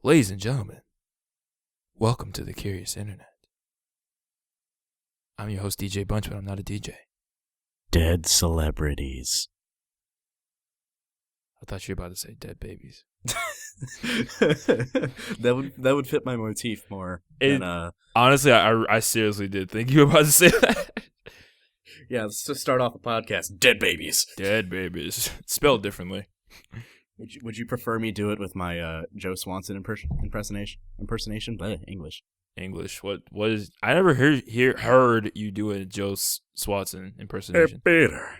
Ladies and gentlemen, welcome to the Curious Internet. I'm your host, DJ Bunch, but I'm not a DJ. Dead celebrities. I thought you were about to say dead babies. that would fit my motif more. Honestly, I seriously did think you were about to say that. Yeah, let's just start off the podcast. Dead babies. Dead babies. Spelled differently. Would you prefer me do it with my Joe Swanson impersonation? English. What is? I never heard you do a Joe Swanson impersonation. Peter.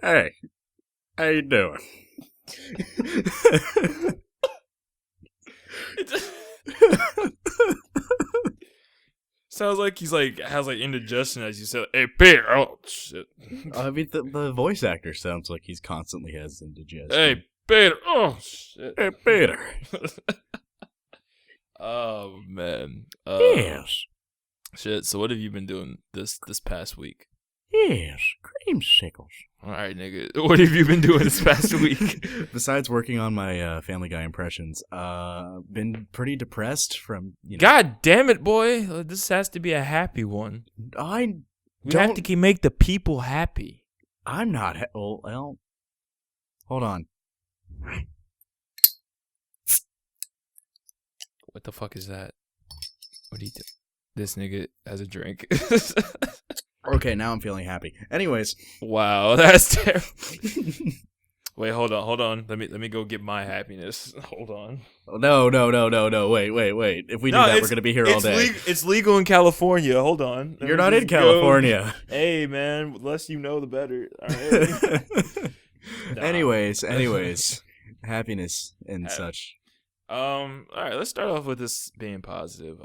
Hey, how you doing? Sounds like he's has indigestion as you said. Hey, Peter. Oh shit. I mean, the voice actor sounds like he's constantly has indigestion. Hey, Peter. Oh shit. Hey, Peter. Oh man. Yes. Shit. So what have you been doing this past week? Yes, creamsicles. All right, nigga. What have you been doing this past week? Besides working on my Family Guy impressions, been pretty depressed from, God damn it, boy! This has to be a happy one. We have to make the people happy. I'm not. Well, hold on. What the fuck is that? What do you do? This nigga has a drink. Okay, now I'm feeling happy. Anyways. Wow, that's terrible. Wait, hold on. Let me go get my happiness. Hold on. No. Wait. If we do that, we're gonna be here all day. It's legal in California. Hold on. You're not in California. Hey, man. The less you know, the better. All right. Nah. Anyways, happiness and such. All right. Let's start off with this being positive.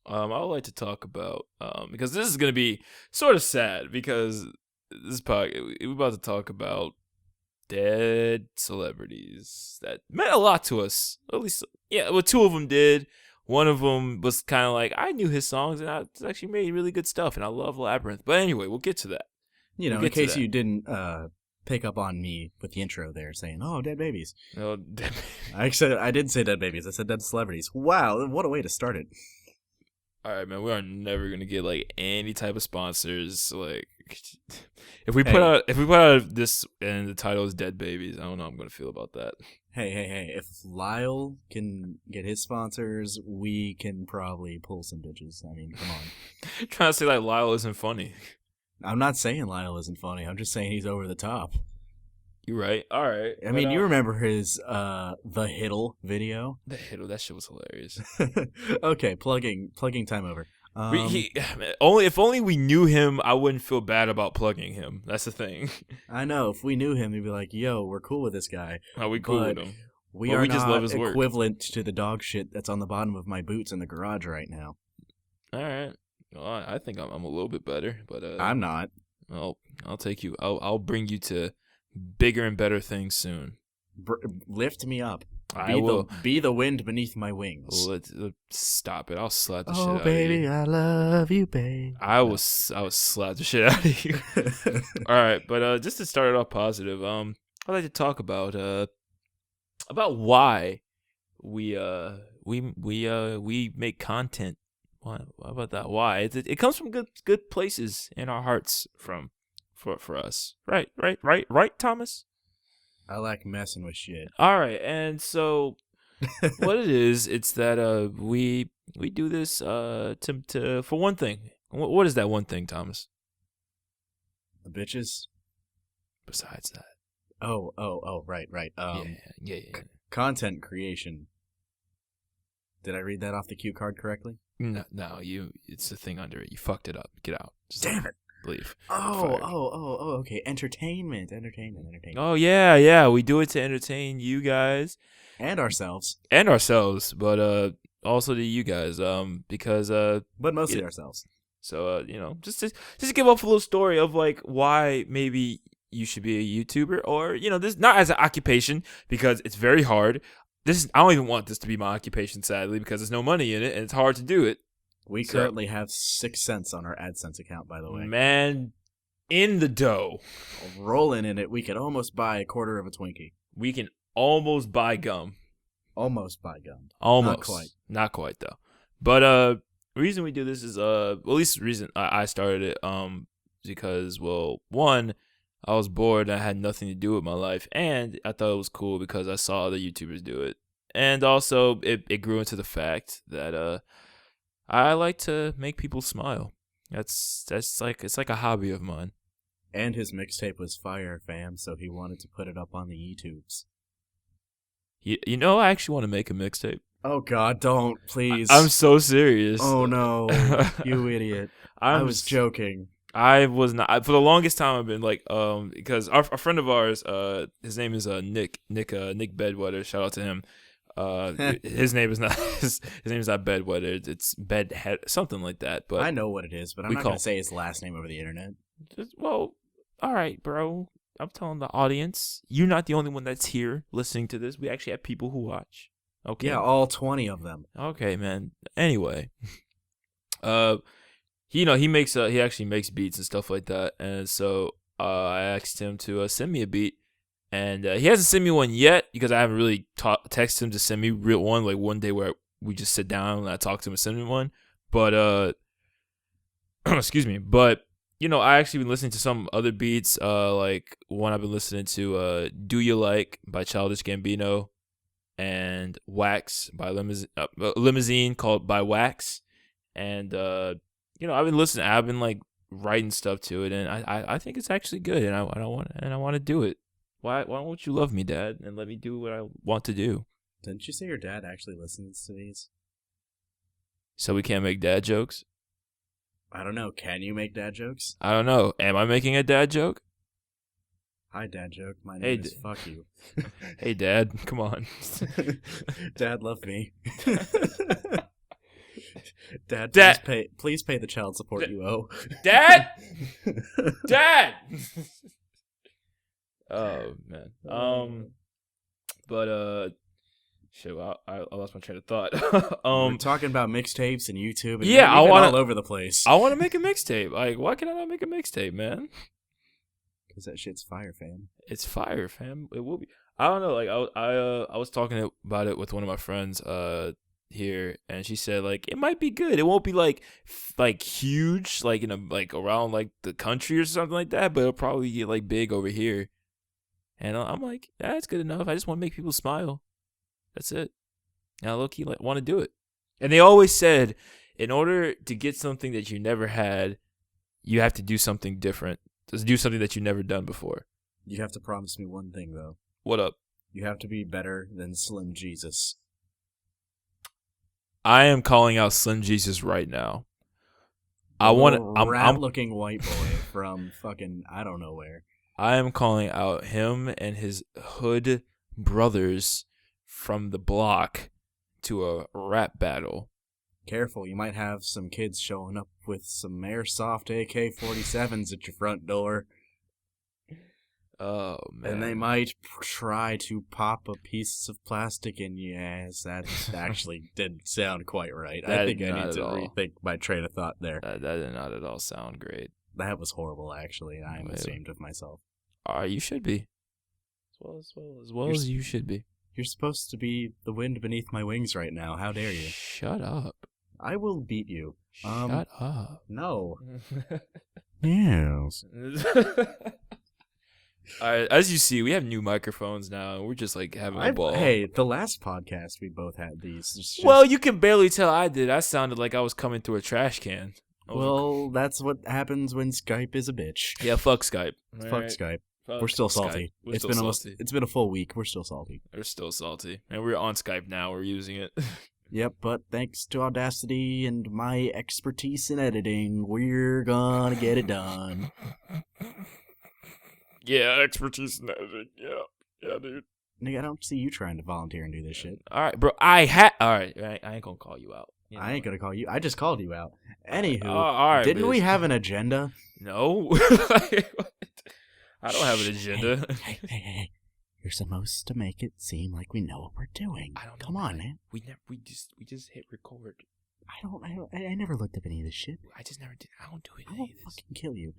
I would like to talk about because this is gonna be sort of sad because this podcast we're about to talk about dead celebrities that meant a lot to us. At least, yeah. Well, two of them did. One of them was kind of like I knew his songs and I actually made really good stuff, and I love Labyrinth. But anyway, we'll get to that. In case you didn't pick up on me with the intro there, saying, "Oh, dead babies." No, dead babies. I didn't say dead babies. I said dead celebrities. Wow, what a way to start it. All right, man. We are never gonna get any type of sponsors. If we put out this and the title is "Dead Babies," I don't know how I'm gonna feel about that. Hey! If Lyle can get his sponsors, we can probably pull some bitches. I mean, come on. Trying to say Lyle isn't funny. I'm not saying Lyle isn't funny. I'm just saying he's over the top. You're right. All right. I mean, you remember his The Hiddle video? The Hiddle, that shit was hilarious. Okay, plugging time over. If only we knew him, I wouldn't feel bad about plugging him. That's the thing. I know. If we knew him, we'd be like, "Yo, we're cool with this guy." Oh, we cool with him. We just love his equivalent to the dog shit that's on the bottom of my boots in the garage right now. All right. Well, I think I'm a little bit better, but I'm not. I'll take you. I'll bring you to bigger and better things soon. Lift me up. I will be the wind beneath my wings. Let's stop it. I'll slap the shit out of you. Oh, baby, I love you, babe. I will slap the shit out of you. All right, but just to start it off positive, I'd like to talk about why we make content. Why about that? Why it comes from good places in our hearts for us. Right, Thomas? I like messing with shit. All right, and so what it is, it's that we do this to for one thing. What is that one thing, Thomas? The bitches. Besides that. Oh, right. Yeah. Content creation. Did I read that off the cue card correctly? No, it's the thing under it. You fucked it up. Get out. Damn it. Leave. Okay. Entertainment. Oh, yeah. We do it to entertain you guys. And ourselves. But also to you guys. Because but mostly ourselves. So just to give up a little story of why maybe you should be a YouTuber, or this not as an occupation because it's very hard. I don't even want this to be my occupation, sadly, because there's no money in it and it's hard to do it. We currently have 6 cents on our AdSense account, by the way. Man, in the dough. Rolling in it, we could almost buy a quarter of a Twinkie. We can almost buy gum. Almost buy gum. Almost. Not quite though. But the reason we do this is at least the reason I started it because, well, one, I was bored and I had nothing to do with my life, and I thought it was cool because I saw other YouTubers do it. And also it grew into the fact that I like to make people smile. That's like, it's like a hobby of mine. And his mixtape was fire, fam, so he wanted to put it up on the YouTubes. You know, I actually want to make a mixtape. Oh God, don't, please. I'm so serious. Oh no, you idiot. I was joking. I was not. For the longest time, I've been like, because a friend of ours, his name is Nick Bedwetter. Shout out to him. His name is not his name is not Bedwetter. It's Bedhead, something like that. But I know what it is, but I'm not gonna say his last name over the internet. Well, all right, bro. I'm telling the audience, you're not the only one that's here listening to this. We actually have people who watch. Okay. Yeah, all 20 of them. Okay, man. Anyway, he actually makes beats and stuff like that, and so I asked him to send me a beat, and he hasn't sent me one yet because I haven't really texted him to send me real one, like one day where we just sit down and I talk to him and send me one. But excuse me, but. You know, I actually been listening to some other beats, like one I've been listening to, "Do You Like" by Childish Gambino, and "Wax" by Limousine called by Wax, and you know, I've been like writing stuff to it, and I think it's actually good, and I want to do it. Why won't you love me, Dad, and let me do what I want to do? Didn't you say your dad actually listens to these? So we can't make dad jokes? I don't know. Can you make dad jokes? I don't know. Am I making a dad joke? Hi, dad joke. My name is Fuck You. Hey, Dad. Come on. Dad, love me. Dad, please pay the child support you owe. Dad! Dad! Oh, man. But, shit, I lost my train of thought. We're talking about mixtapes and YouTube. And yeah, I want all over the place. I want to make a mixtape. Like, why can I not make a mixtape, man? Because that shit's fire, fam. It's fire, fam. It will be. I don't know. Like, I was talking about it with one of my friends here, and she said like it might be good. It won't be like huge, like like around like the country or something like that, but it'll probably get like big over here. And I'm like, that's good enough. I just want to make people smile. That's it. And I low-key want to do it. And they always said, in order to get something that you never had, you have to do something different. Just do something that you've never done before. You have to promise me one thing, though. What up? You have to be better than Slim Jesus. I am calling out Slim Jesus right now. I'm looking white boy from fucking I don't know where. I am calling out him and his hood brothers from the block to a rap battle. Careful, you might have some kids showing up with some airsoft AK-47s at your front door. Oh, man. And they might try to pop a piece of plastic in your ass. That actually didn't sound quite right. I think I need to rethink my train of thought there. That did not at all sound great. That was horrible, actually. I am ashamed of myself. You should be. As well as you should be. You're supposed to be the wind beneath my wings right now. How dare you? Shut up. I will beat you. Shut up. No. Yes. All right, as you see, we have new microphones now, and we're just like having a ball. Hey, the last podcast we both had these. Well, you can barely tell I did. I sounded like I was coming through a trash can. Well, that's what happens when Skype is a bitch. Yeah, fuck Skype. Fuck Skype. We're still salty. It's been a full week. We're still salty. We're still salty. And we're on Skype now. We're using it. Yep, but thanks to Audacity and my expertise in editing, we're gonna get it done. Yeah, expertise in editing. Yeah, dude. Nigga, I don't see you trying to volunteer and do this shit. All right, bro. Alright, I ain't gonna call you out. You know I ain't gonna call you. I just called you out. Anywho, all right, didn't we have an agenda? No. I don't have an agenda. Hey. You're supposed to make it seem like we know what we're doing. I don't know. Come on, man. We just hit record. I never looked up any of this shit. I just never did. I don't do I any will of this. fucking kill you.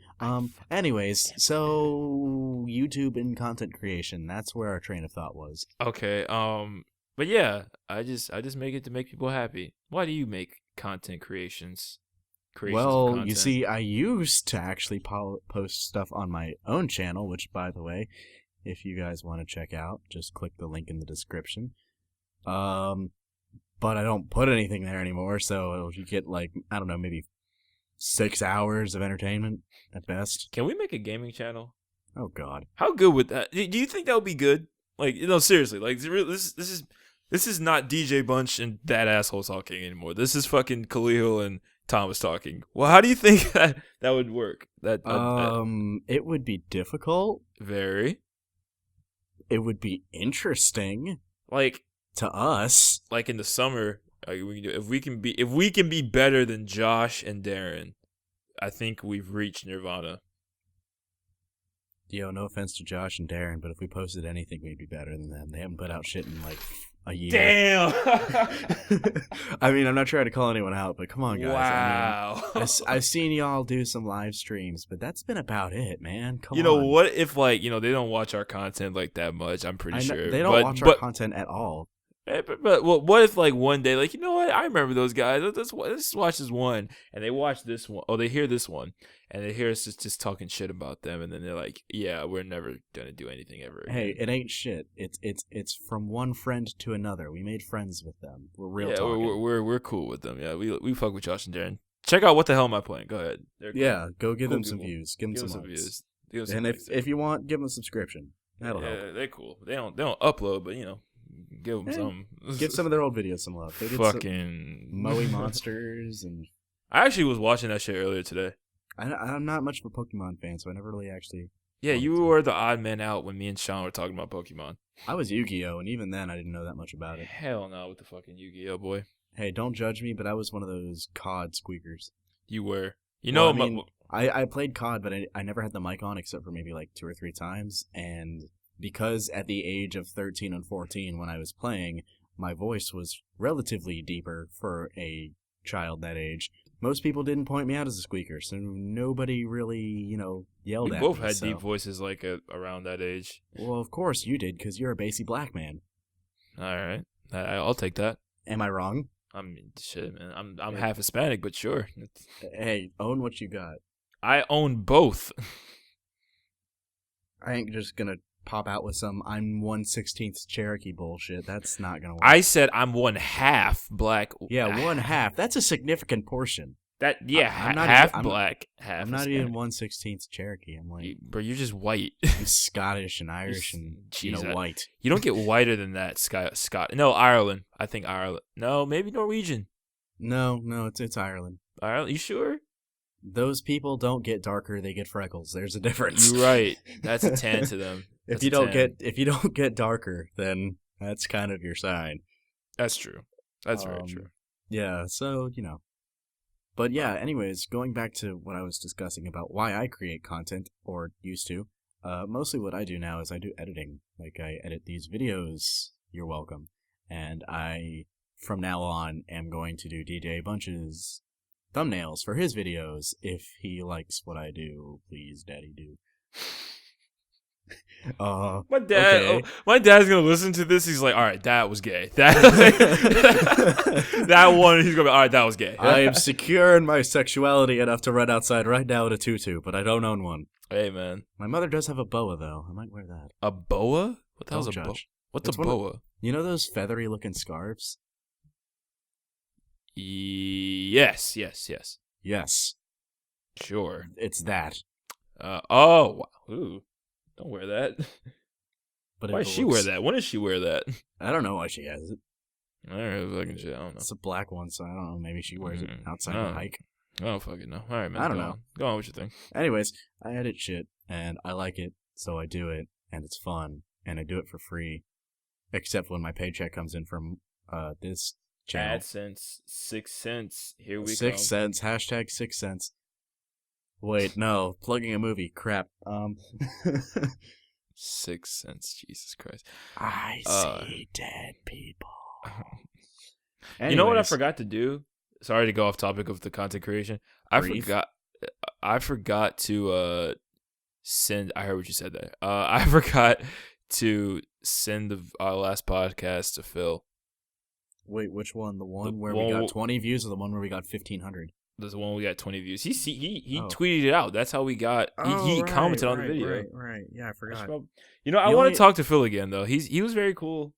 Anyways, so YouTube and content creation, that's where our train of thought was. Okay. But yeah, I just make it to make people happy. Why do you make content creations? Well, you see, I used to actually post stuff on my own channel, which, by the way, if you guys want to check out, just click the link in the description. But I don't put anything there anymore, so you get, like, I don't know, maybe 6 hours of entertainment at best. Can we make a gaming channel? Oh, God. How good would that? Do you think that would be good? Like, seriously. Like, this is not DJ Bunch and that asshole talking anymore. This is fucking Khalil and Thomas talking. Well, how do you think that would work? It would be difficult. Very. It would be interesting. Like, to us. Like in the summer, if we can be better than Josh and Darren, I think we've reached nirvana. Yo, no offense to Josh and Darren, but if we posted anything, we'd be better than them. They haven't put out shit in like a year. Damn. I mean, I'm not trying to call anyone out, but come on, guys. Wow. I mean, I've seen y'all do some live streams, but that's been about it, man. Come on. You know, what if, like, they don't watch our content like that much? I'm pretty sure. They don't watch our content at all. But what if, like, one day, like, you know what? I remember those guys. Let's watch this one. And they watch this one. Oh, they hear this one. And they hear us just talking shit about them. And then they're like, yeah, we're never going to do anything ever again. Hey, it ain't shit. It's from one friend to another. We made friends with them. We're real talking. We're cool with them. Yeah, we fuck with Josh and Darren. Check out What the Hell Am I Playing? Go ahead. Cool. Yeah, go give them some views. Give them some views. And if you want, give them a subscription. That'll help. Yeah, they're cool. They don't upload, but, give them some. Give some of their old videos some love. They did fucking Moe Monsters and. I actually was watching that shit earlier today. I'm not much of a Pokemon fan, so I never really actually. Yeah, you were the odd man out when me and Sean were talking about Pokemon. I was Yu-Gi-Oh, and even then I didn't know that much about it. Hell no, with the fucking Yu-Gi-Oh, boy. Hey, don't judge me, but I was one of those COD squeakers. You were. I played COD, but I never had the mic on except for maybe like 2 or 3 times, and because at the age of 13 and 14 when I was playing, my voice was relatively deeper for a child that age. Most people didn't point me out as a squeaker, so nobody really, yelled at me. We both had deep voices like around that age. Well, of course you did, because you're a bassy black man. All right. I'll take that. Am I wrong? I mean, shit, man. I'm half Hispanic, but sure. Hey, own what you got. I own both. I ain't just gonna pop out with some I'm 1/16 Cherokee bullshit. That's not gonna work. I said I'm 1/2 black. Yeah, 1/2. That's a significant portion. Half black, half I'm not Hispanic. even 1/16 Cherokee. I'm like, bro, you're just white. I'm Scottish and Irish and white. You don't get whiter than that. No, Ireland. I think Ireland. No, maybe Norwegian. No, it's Ireland. Ireland. You sure? Those people don't get darker; they get freckles. There's a difference. You're right. That's a 10 to them. If you don't get darker, then that's kind of your sign. That's true. That's very true. Yeah. So But yeah. Anyways, going back to what I was discussing about why I create content, or used to. Mostly what I do now is I do editing. Like I edit these videos. You're welcome. And I, from now on, am going to do DJ Bunch's thumbnails for his videos if he likes what I do. Please, Daddy, do. My dad's gonna listen to this. He's like, all right, that was gay. That one, he's gonna be, all right, that was gay. I am secure in my sexuality enough to run outside right now in a tutu, but I don't own one. Hey, man. My mother does have a boa, though. I might wear that. A boa? What the hell's a boa? What's a boa? You know those feathery looking scarves? Yes. Yes. Sure. It's that. Oh, wow. Ooh. Don't wear that. But why does she wear that? When does she wear that? I don't know why she has it. All right, fucking shit. I don't know. It's a black one, so I don't know. Maybe she wears it outside on a hike. I don't fucking know. All right, man. I don't know. Go on with your thing. Anyways, I edit shit, and I like it, so I do it, and it's fun, and I do it for free, except when my paycheck comes in from this channel. AdSense, 6 cents. Here we go. 6 cents. Hashtag 6 cents. Wait, no. Plugging a movie. Crap. 6 cents. Jesus Christ. I see dead people. You know what I forgot to do? sorry to go off topic of the content creation. Brief. I forgot to send. I heard what you said there. I forgot to send the last podcast to Phil. Wait, which one? The one The where one we got w- 20 views, or the one where we got 1,500? There's the one we got 20 views. He Oh. tweeted it out. That's how we got. He commented on the video. Right. Yeah, I forgot. You know, I The want only- to talk to Phil again though. He was very cool.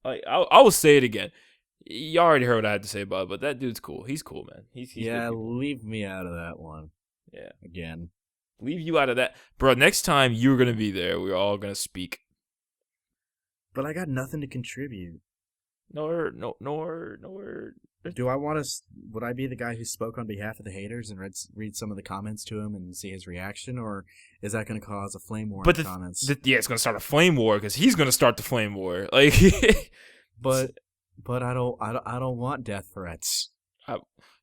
Like I will say it again. You already heard what I had to say about it, but that dude's cool. He's cool, man. He's Yeah, good people. leave me out of that one. Yeah. Again. Leave you out of that, bro. Next time you're gonna be there, we're all gonna speak. But I got nothing to contribute. No. Do I want to? Would I be the guy who spoke on behalf of the haters and read some of the comments to him and see his reaction, or is that going to cause a flame war in the comments? Yeah, it's gonna start a flame war because he's gonna start the flame war. Like, but I don't want death threats.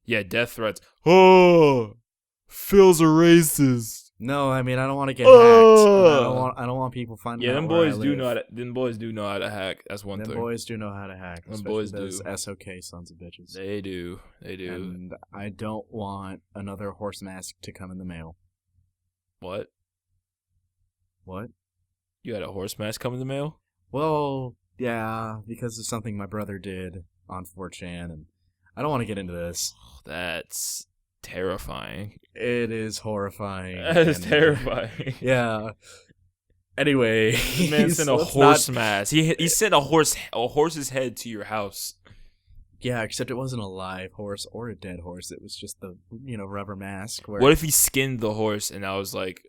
Yeah, death threats. Oh, Phil's a racist. No, I mean I don't want to get hacked. I don't want people finding. Yeah, out them where boys I do live. know how to. Them boys do know how to hack. That's one thing. Them boys do know how to hack. Them Especially boys those do. SOK sons of bitches. They do. And I don't want another horse mask to come in the mail. What? What? You had a horse mask come in the mail? Well, yeah, because of something my brother did on 4chan, and I don't want to get into this. That's terrifying. It is horrifying. That is terrifying. Yeah. Anyway, This man sent a horse mask. He sent a horse's head to your house. Yeah, except it wasn't a live horse or a dead horse. It was just the rubber mask. Where What if he skinned the horse and I was like,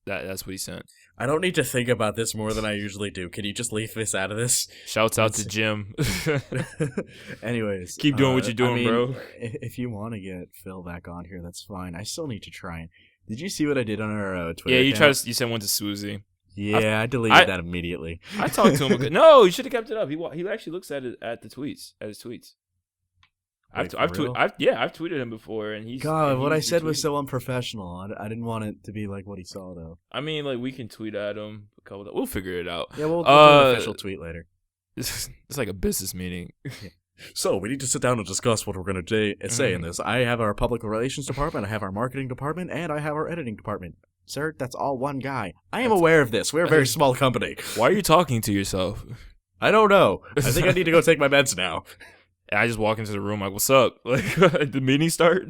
that's what he sent? I don't need to think about this more than I usually do. Can you just leave this out of this? Shouts out to Jim. Anyways, Keep doing what you're doing, bro. If you want to get Phil back on here, that's fine. I still need to try. Did you see what I did on our Twitter? Yeah, account? you sent one to Swoozie. Yeah, I deleted that immediately. I talked to him. No, you should have kept it up. He actually looks at the tweets, at his tweets. Wait, I've tweeted him before, and he's. God, and what I he's said was retweeted. so unprofessional. I didn't want it to be like what he saw, though. I mean, like we can tweet at him. We'll figure it out. Yeah, we'll do an official tweet later. It's like a business meeting. So we need to sit down and discuss what we're going to say in Mhm. this. I have our public relations department, I have our marketing department, and I have our editing department. Sir, that's all one guy. I am aware of this. We're a very small company. Why are you talking to yourself? I don't know. I think I need to go take my meds now. And I just walk into the room like, "What's up?" Like, the meeting start.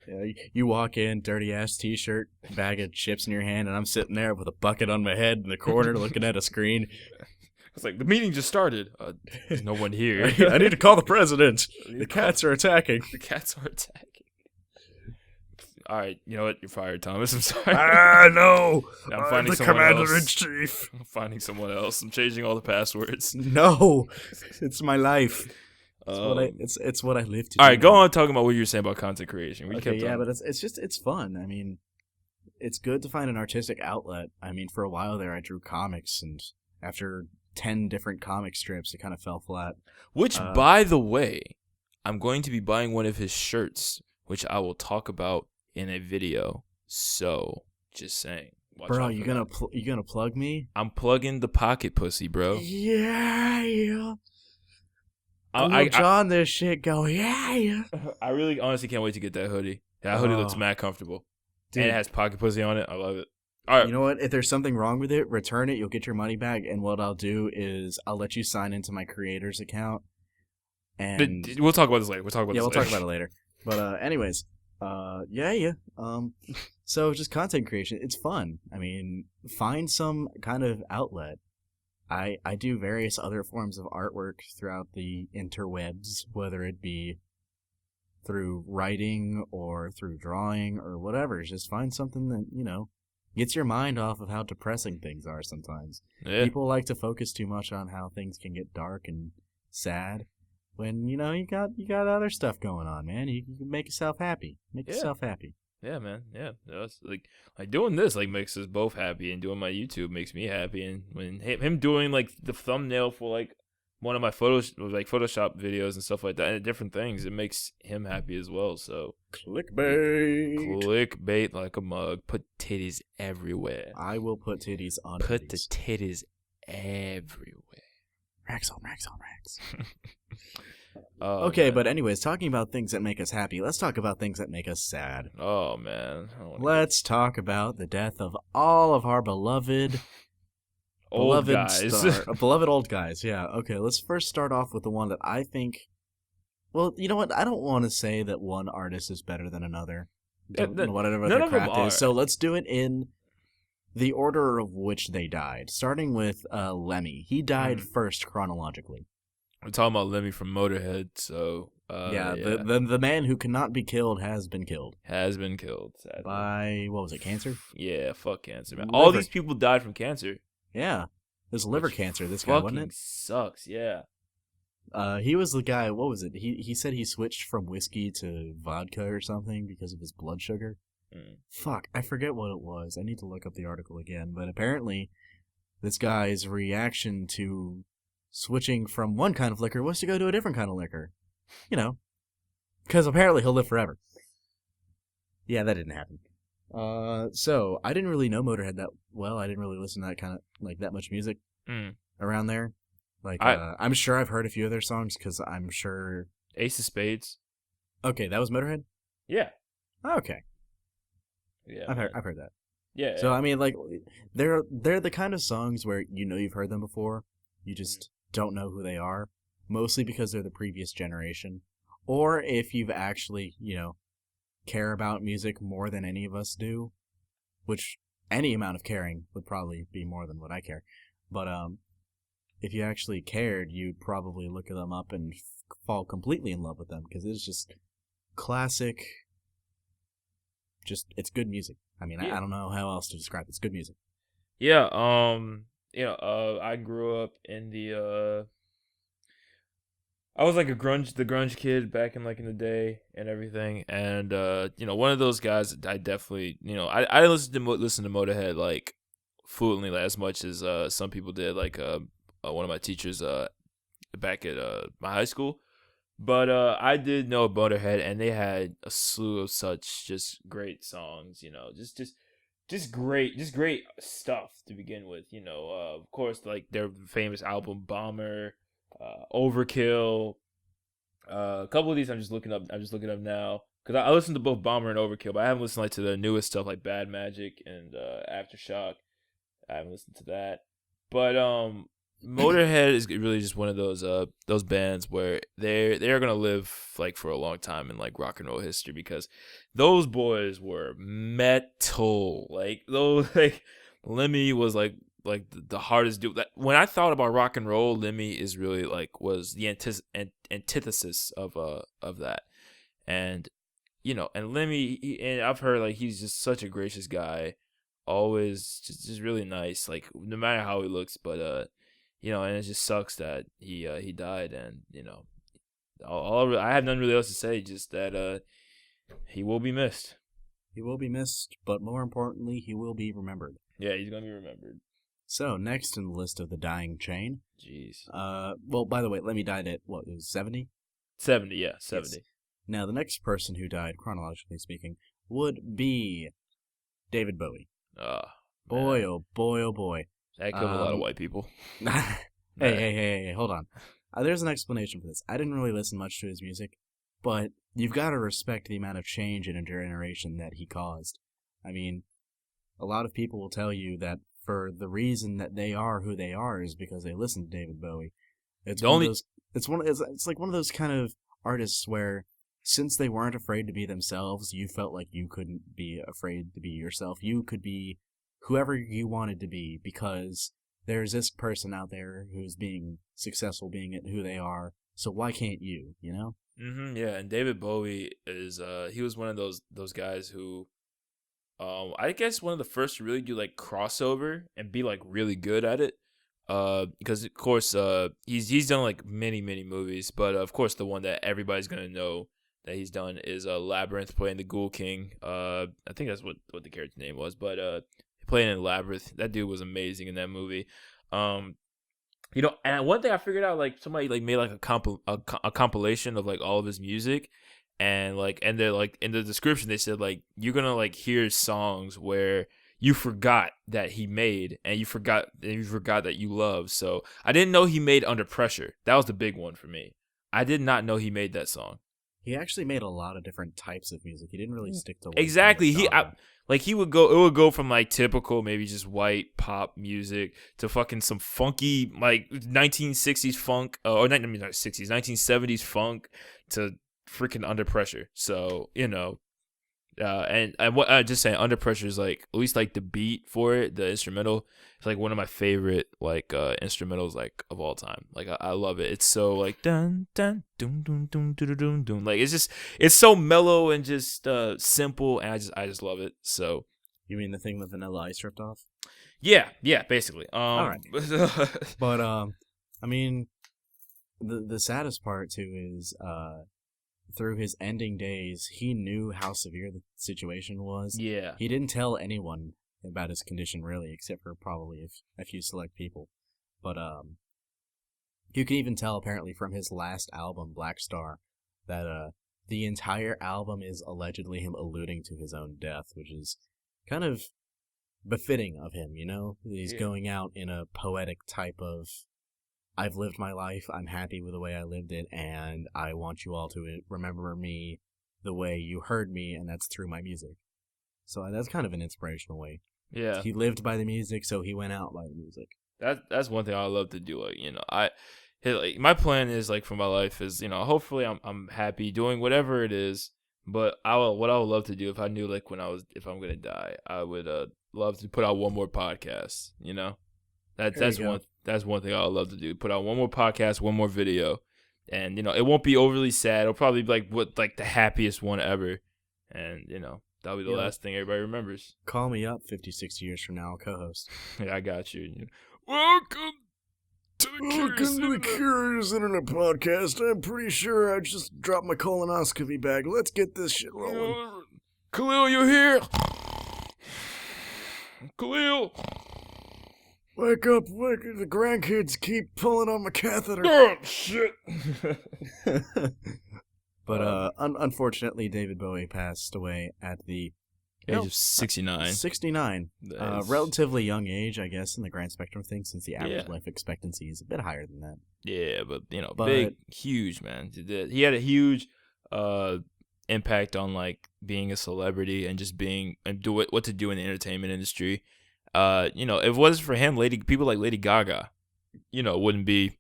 Yeah, you walk in, dirty ass t-shirt, bag of chips in your hand, and I'm sitting there with a bucket on my head in the corner looking at a screen. It's like the meeting just started. There's no one here. I need to call the president. The cats are attacking. The cats are attacking. All right, you know what? You're fired, Thomas. I'm sorry. No. I'm finding the someone commander else. in chief. I'm finding someone else. I'm changing all the passwords. No, it's my life. It's what I live to. All do right, go now. on talking about what you were saying about content creation. We Okay, kept yeah, on. but it's fun. I mean, it's good to find an artistic outlet. I mean, for a while there, I drew comics, and after 10 different comic strips, it kind of fell flat. Which, by the way, I'm going to be buying one of his shirts, which I will talk about in a video. So, just saying. Watch Bro, out you for gonna that. you gonna plug me? I'm plugging the pocket pussy, bro. Yeah. I John, this shit go. Yeah. I really honestly can't wait to get that hoodie. That hoodie looks Oh. mad comfortable. Dude. And it has pocket pussy on it. I love it. All right. You know what? If there's something wrong with it, return it. You'll get your money back. And what I'll do is I'll let you sign into my creator's account. And We'll talk about this later. We'll talk about it later. But anyways, So just content creation. It's fun. I mean, find some kind of outlet. I do various other forms of artwork throughout the interwebs, whether it be through writing or through drawing or whatever. Just find something that, gets your mind off of how depressing things are sometimes. Yeah. People like to focus too much on how things can get dark and sad when, you got other stuff going on, man. You can make yourself happy. Make yourself happy. Yeah, man. Yeah, that's like doing this makes us both happy, and doing my YouTube makes me happy. And when him doing like the thumbnail for like one of my Photoshop videos and stuff like that, and different things, it makes him happy as well. So clickbait like a mug. Put titties everywhere. I will put titties on. Put the titties everywhere. Racks on racks on racks. Oh Okay, man. but anyways, talking about things that make us happy, let's talk about things that make us sad. Oh man. I don't want to get Let's talk about the death of all of our old guys. beloved old guys. Yeah. Okay, let's first start off with the one that I think. Well, you know what? I don't want to say that one artist is better than another. Yeah, Whatever none their of them craft is. are. So let's do it in the order of which they died, starting with Lemmy. He died first chronologically. We're talking about Lemmy from Motorhead, so Yeah, yeah, the man who cannot be killed has been killed has been killed. Sadly. by what was it? Cancer? Yeah, fuck cancer, man. All Liver. these people died from cancer. Yeah, it was liver Which cancer. This guy, wasn't fucking it? sucks. Yeah. He was the guy. What was it? He said he switched from whiskey to vodka or something because of his blood sugar. Fuck, I forget what it was. I need to look up the article again. But apparently, this guy's reaction to switching from one kind of liquor was to go to a different kind of liquor. You know, because apparently he'll live forever. Yeah, that didn't happen. So I didn't really know Motorhead that well. I didn't really listen to that kind of like that much music around there. Like, I'm sure I've heard a few of their songs because I'm sure. Ace of Spades. Okay, that was Motorhead. Yeah. Okay, Yeah. I've heard that. Yeah. So I mean, like, they're the kind of songs where you know you've heard them before, you just don't know who they are, mostly because they're the previous generation, or if you've actually care about music more than any of us do, which any amount of caring would probably be more than what I care, but if you actually cared, you'd probably look them up and fall completely in love with them because it's just classic. Just it's good music. I mean, I don't know how else to describe it. It's good music. Yeah. I grew up in the. I was like the grunge kid back in the day and everything, and one of those guys that I definitely, I listen to Motorhead like fluently as much as some people did, like one of my teachers back at my high school. But I did know Motorhead, and they had a slew of such just great songs, just great stuff to begin with. Of course, like their famous album Bomber, Overkill. A couple of these I'm just looking up now because I listened to both Bomber and Overkill, but I haven't listened to the newest stuff like Bad Magic and Aftershock. I haven't listened to that, but Motorhead is really just one of those bands where they're gonna live like for a long time in like rock and roll history because those boys were metal. Like those Lemmy was like the hardest dude. When I thought about rock and roll, Lemmy is really was the antithesis of that, and and Lemmy and I've heard he's just such a gracious guy, always just really nice. Like no matter how he looks, but and it just sucks that he died, and I have nothing really else to say, just that he will be missed. He will be missed, but more importantly, he will be remembered. Yeah, he's gonna be remembered. So next in the list of the dying chain. Jeez. Well, by the way, Lemmy died at what? It was 70. 70, yeah, 70. Yes. Now the next person who died, chronologically speaking, would be David Bowie. Boy, man. oh boy, oh boy. That killed a lot of white people. Hey, hold on. There's an explanation for this. I didn't really listen much to his music, but you've got to respect the amount of change in a generation that he caused. I mean, a lot of people will tell you that for the reason that they are who they are is because they listen to David Bowie. It's like one of those kind of artists where since they weren't afraid to be themselves, you felt like you couldn't be afraid to be yourself. You could be whoever you wanted to be because there's this person out there who's being successful being who they are. So why can't you, Yeah, and David Bowie is he was one of those guys who I guess one of the first to really do crossover and be really good at it. Because of course he's done many movies, but of course the one that everybody's gonna know that he's done is Labyrinth, playing the Ghoul King. I think that's what the character's name was, but playing in Labyrinth, that dude was amazing in that movie. And one thing I figured out, somebody made a compilation of all of his music, and they're in the description they said you're gonna hear songs where you forgot that he made and you forgot that you love. So I didn't know he made Under Pressure. That was the big one for me. I did not know he made that song. He actually made a lot of different types of music. He didn't really stick to one Exactly. kind of genre. It would go from like typical, maybe just white pop music to fucking some funky like 1960s funk, or not 60s, 1970s funk to freaking Under Pressure. So, and what I just saying, Under Pressure is like, at least like the beat for it, the instrumental, it's like one of my favorite like instrumentals like of all time. Like I love it. It's so like dun dun dun dun dun dun dun dun. Like it's so mellow and just simple, and I just love it. So You mean the thing with Vanilla Ice ripped off? yeah, basically. All right. But I mean, the saddest part too is through his ending days, he knew how severe the situation was. Yeah. He didn't tell anyone about his condition, really, except for probably a few select people. But you can even tell, apparently, from his last album, Black Star, that the entire album is allegedly him alluding to his own death, which is kind of befitting of him, you know? He's going out in a poetic type of, I've lived my life, I'm happy with the way I lived it, and I want you all to remember me the way you heard me, and that's through my music. So that's kind of an inspirational way. Yeah. He lived by the music, so he went out by the music. That's one thing I love to do. Like, my plan is like for my life is, hopefully I'm happy doing whatever it is. But what I would love to do if I knew like if I'm gonna die, I would love to put out one more podcast. That's one thing I would love to do. Put out one more podcast, one more video, and it won't be overly sad. It'll probably be like the happiest one ever, and that'll be the last thing everybody remembers. Call me up 56 years from now, I'll co-host. Yeah, I got you. Welcome to the Curious Internet Podcast. I'm pretty sure I just dropped my colonoscopy bag. Let's get this shit rolling. Khalil, you here? Khalil. Wake up, the grandkids keep pulling on my catheter. Oh, shit. But unfortunately, David Bowie passed away at the age of 69. 69. Relatively young age, I guess, in the grand spectrum of things, since the average life expectancy is a bit higher than that. Yeah, but, big, huge, man. He had a huge impact on, like, being a celebrity and just what to do in the entertainment industry. If it wasn't for him, people like Lady Gaga, wouldn't be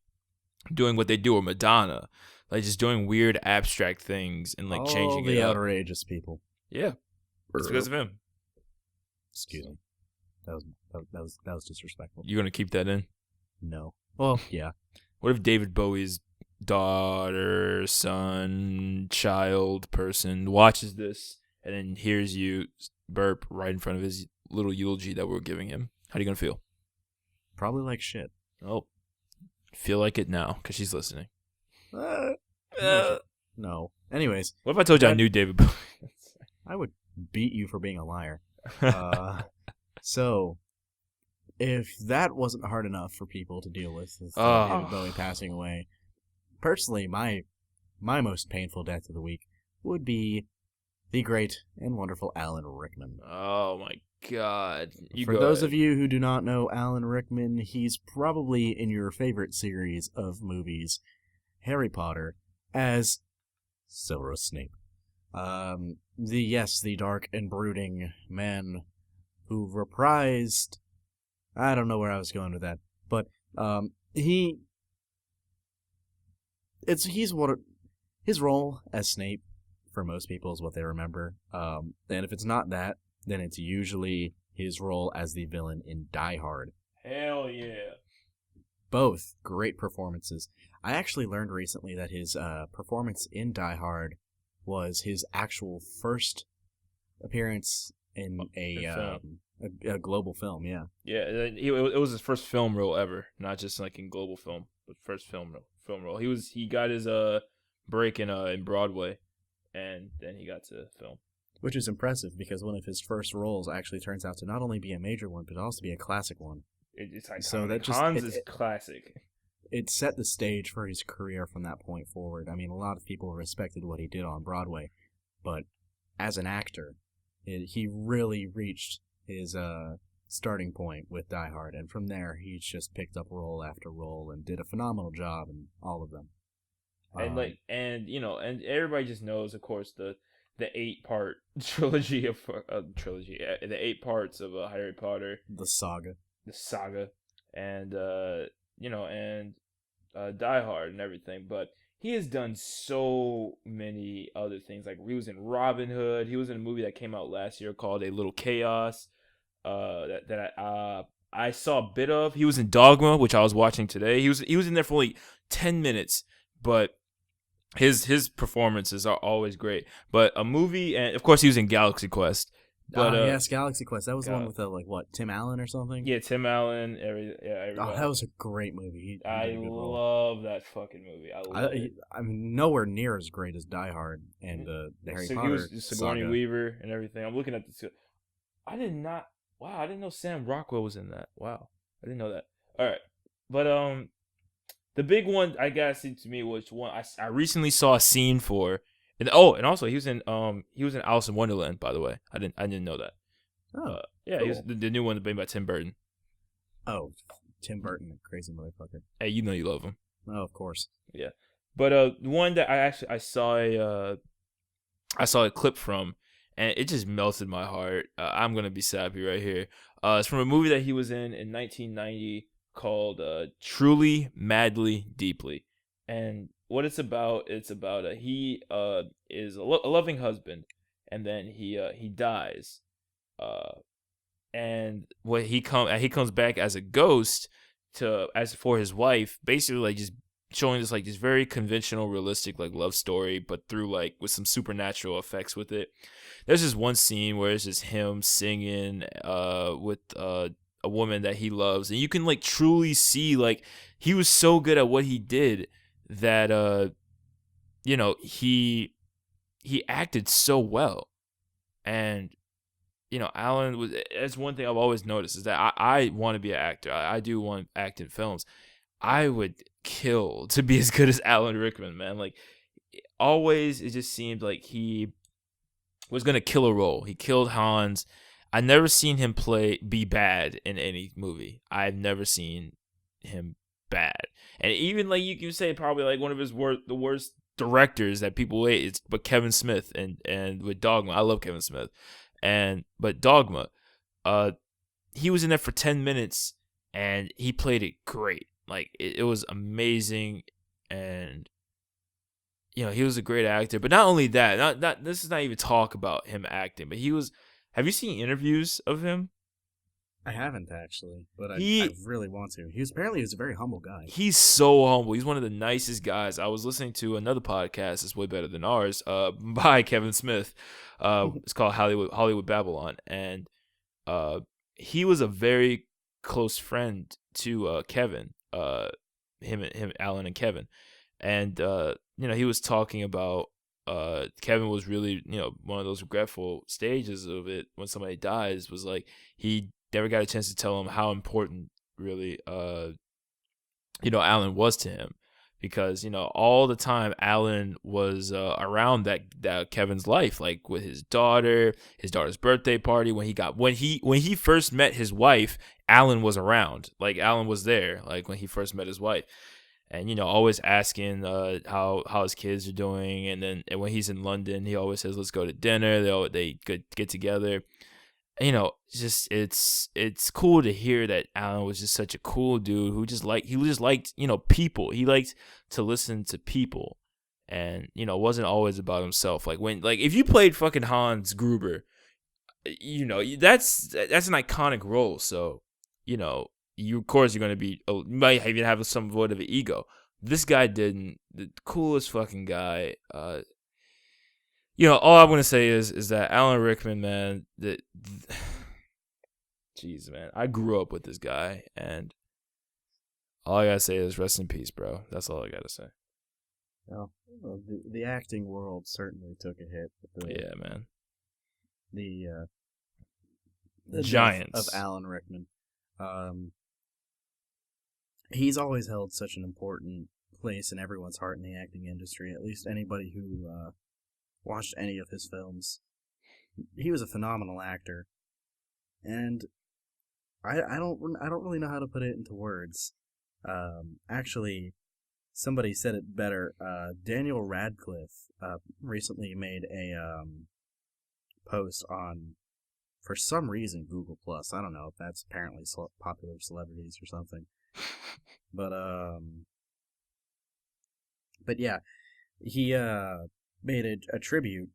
doing what they do, or Madonna, like just doing weird abstract things and like changing it up. All the outrageous people. Yeah, it's because of him. Excuse me, that was disrespectful. You gonna keep that in? No. Well, yeah. What if David Bowie's daughter, son, child, person watches this and then hears you burp right in front of his little eulogy that we're giving him? How are you gonna feel? Probably like shit. Oh, feel like it now because she's listening. No. Anyways, what if I told you I knew David Bowie? I would beat you for being a liar. So, if that wasn't hard enough for people to deal with David Bowie passing away, personally, my most painful death of the week would be the great and wonderful Alan Rickman. Oh my God. For those of you who do not know Alan Rickman, he's probably in your favorite series of movies, Harry Potter, as Severus Snape. The dark and brooding man who reprised... I don't know where I was going with that, but his role as Snape for most people is what they remember. And if it's not that, then it's usually his role as the villain in Die Hard. Hell yeah. Both great performances. I actually learned recently that his performance in Die Hard was his actual first appearance in a global film, yeah. Yeah, it was his first film role ever, not just like in global film, but first film role. He got his break in Broadway, and then he got to film. Which is impressive because one of his first roles actually turns out to not only be a major one, but also be a classic one. It's iconic. So that Hans is classic. It set the stage for his career from that point forward. I mean, a lot of people respected what he did on Broadway, but as an actor, he really reached his starting point with Die Hard, and from there, he's just picked up role after role and did a phenomenal job in all of them. And Um, and everybody just knows, of course, the 8-part trilogy of the 8 parts of Harry Potter, the saga. the saga, and Die Hard and everything. But he has done so many other things. Like, he was in Robin Hood. He was in a movie that came out last year called A Little Chaos. I saw a bit of. He was in Dogma, which I was watching today. He was in there for only 10 minutes, but his performances are always great. But a movie, and of course he was in Galaxy Quest. But Yes, Galaxy Quest. That was the one Gal- with like what, Tim Allen or something? yeah, Tim Allen, Oh, everybody. that was a great movie. He I did a good role. love that fucking movie. I love it. I'm nowhere near as great as Die Hard and the Harry So he Potter was Sigourney saga. Weaver and everything. I'm looking at this. I did not. Wow, I didn't know Sam Rockwell was in that. Wow, I didn't know that. All right, but the big one I guess to me was one I recently saw a scene for, and also he was in Alice in Wonderland, by the way. I didn't know that. Oh, Yeah, cool. he was the new one made by Tim Burton. Oh, Tim Burton, crazy motherfucker. Hey, you know you love him. Oh, of course. Yeah, but one that I saw a clip from, and it just melted my heart. I'm gonna be sappy right here. It's from a movie that he was in 1990 called "Truly, Madly, Deeply," and what it's about he is a loving husband, and then he dies, uh, and what he comes back as a ghost to as for his wife, basically like just showing this like this very conventional, realistic like love story, but through like with some supernatural effects with it. There's this one scene where it's just him singing with a woman that he loves, and you can like truly see like he was so good at what he did that he acted so well. And Alan was. That's one thing I've always noticed is that I want to be an actor. I do want to act in films. I would kill to be as good as Alan Rickman, man. Like, always, it just seemed like he was gonna kill a role. He killed Hans. I never seen him be bad in any movie. I've never seen him bad, and even like you can say probably like one of the worst directors that people hate. But Kevin Smith and with Dogma, I love Kevin Smith, but Dogma, he was in there for 10 minutes and he played it great. Like it was amazing, and he was a great actor. But not only that, not this is not even talk about him acting, but he was. Have you seen interviews of him? I haven't actually, but I He really want to. He was a very humble guy. he's so humble. He's one of the nicest guys. I was listening to another podcast that's way better than ours, by Kevin Smith. It's called Hollywood Babylon, and he was a very close friend to Kevin. Him, Alan, and Kevin, and he was talking about Kevin was really one of those regretful stages of it when somebody dies was like he never got a chance to tell him how important really Alan was to him, because all the time Alan was around that Kevin's life, like with his daughter's birthday party, when he first met his wife, Alan was around, like Alan was there, like when he first met his wife, and always asking how his kids are doing, and when he's in London he always says let's go to dinner, they get together. Just it's cool to hear that Alan was just such a cool dude who just liked people. He liked to listen to people, and wasn't always about himself. Like if you played fucking Hans Gruber, that's an iconic role. So you of course you're gonna be, you might even have some void of an ego. This guy didn't. The coolest fucking guy. All I'm gonna say is that Alan Rickman, man, jeez, man, I grew up with this guy, and all I gotta say is rest in peace, bro. That's all I gotta say. Well, the acting world certainly took a hit. Yeah, man. The Giants death of Alan Rickman. He's always held such an important place in everyone's heart in the acting industry. At least anybody who watched any of his films. He was a phenomenal actor, and I don't really know how to put it into words. Actually, somebody said it better. Daniel Radcliffe recently made a post on, for some reason, Google Plus. I don't know if that's apparently popular celebrities or something. But yeah, he made a tribute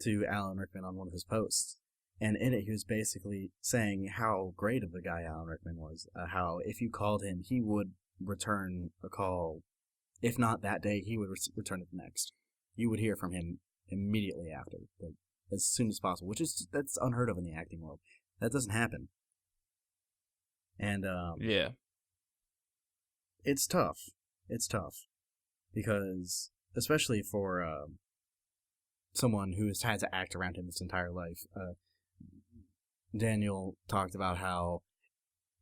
to Alan Rickman on one of his posts. And in it, he was basically saying how great of a guy Alan Rickman was. How if you called him, he would return a call. If not that day, he would return it the next. You would hear from him immediately after, like as soon as possible, that's unheard of in the acting world. That doesn't happen. And yeah, it's tough. It's tough because, especially for someone who has had to act around him his entire life. Daniel talked about how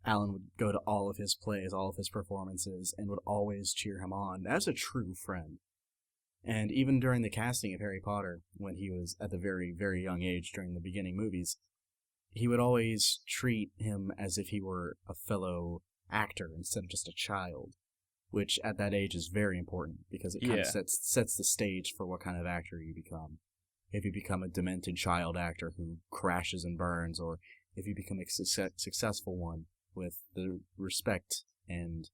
Alan would go to all of his plays, all of his performances, and would always cheer him on. That's a true friend. And even during the casting of Harry Potter, when he was at the very, very young age during the beginning movies, he would always treat him as if he were a fellow actor instead of just a child, which at that age is very important because it kind of sets the stage for what kind of actor you become. If you become a demented child actor who crashes and burns, or if you become a successful one with the respect and